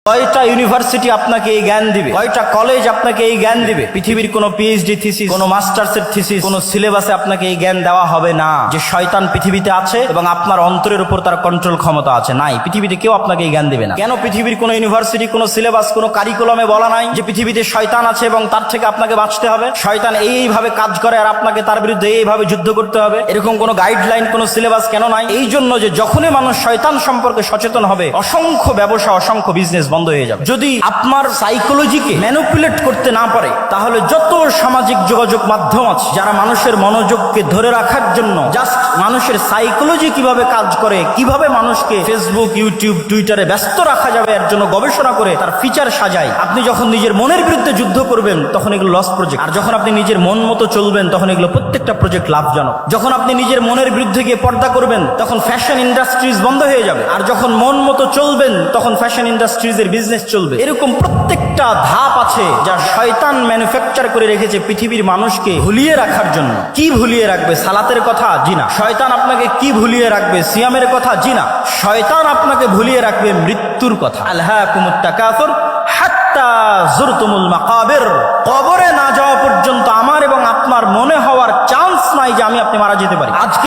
কয়টা ইউনিভার্সিটি আপনাকে এই জ্ঞান দিবে, কয়টা কলেজ আপনাকে এই জ্ঞান দিবে? পৃথিবীর কোনো পিএইচডি থিসিস, কোনো মাস্টার্সের থিসিস, কোনো সিলেবাসে আপনাকে এই জ্ঞান দেওয়া হবে না যে শয়তান পৃথিবীতে আছে এবং আপনার অন্তরের উপর তার কন্ট্রোল ক্ষমতা আছে। নাই, পৃথিবীতে কেউ আপনাকে এই জ্ঞান দিবে না। কেন পৃথিবীর কোনো ইউনিভার্সিটি, কোনো সিলেবাস, কোনো কারিকুলামে বলা নাই যে পৃথিবীতে শয়তান আছে এবং তার থেকে আপনাকে বাঁচতে হবে? শয়তান এইভাবে কাজ করে আর আপনাকে তার বিরুদ্ধে এইভাবে যুদ্ধ করতে হবে, এরকম কোনো গাইডলাইন, কোনো সিলেবাস কেন নাই? এই জন্য যে যখনই মানুষ শয়তান সম্পর্কে সচেতন হবে, অসংখ্য ব্যবসা, অসংখ্য বিজনেস বন্ধ হয়ে যাবে। যদি আপনার সাইকোলজিকে ম্যানিপুলেট করতে না পারে, তাহলে যত সামাজিক যোগাযোগ মাধ্যম আছে যারা মানুষের মনোযোগকে ধরে রাখার জন্য জাস্ট মানুষের সাইকোলজি কিভাবে কাজ করে, কিভাবে মানুষকে ফেসবুক, ইউটিউব, টুইটারে ব্যস্ত রাখা যাবে এর জন্য গবেষণা করে তার ফিচার সাজায়। আপনি যখন নিজের মনের বিরুদ্ধে যুদ্ধ করবেন তখন এগুলো লস প্রজেক্ট, আর যখন আপনি নিজের মন মতো চলবেন তখন এগুলো প্রত্যেকটা প্রজেক্ট লাভজনক। যখন আপনি নিজের মনের বিরুদ্ধে গিয়ে পর্দা করবেন তখন ফ্যাশন ইন্ডাস্ট্রিজ বন্ধ হয়ে যাবে, আর যখন মন মতো চলবেন তখন ফ্যাশন ইন্ডাস্ট্রিজ এর বিজনেস চলবে। এরকম প্রত্যেকটা ধাপ আছে যা শয়তান ম্যানুফ্যাকচার করে রেখেছে পৃথিবীর মানুষকে ভুলিয়ে রাখার জন্য। কি ভুলিয়ে রাখবে? সালাতের কথা? জি না। শয়তান আপনাকে কি ভুলিয়ে রাখবে? সিয়ামের কথা? জি না। শয়তান আপনাকে ভুলিয়ে রাখবে মৃত্যুর কথা। আলহাকুমুত তাকাসুর হাত্তা যুরতুমুল মাকাবির। কবরে না যাওয়া পর্যন্ত আমার এবং আপনার মনে হওয়ার চান্স নাই যে আমি আপনি মারা যেতে পারি। আজকে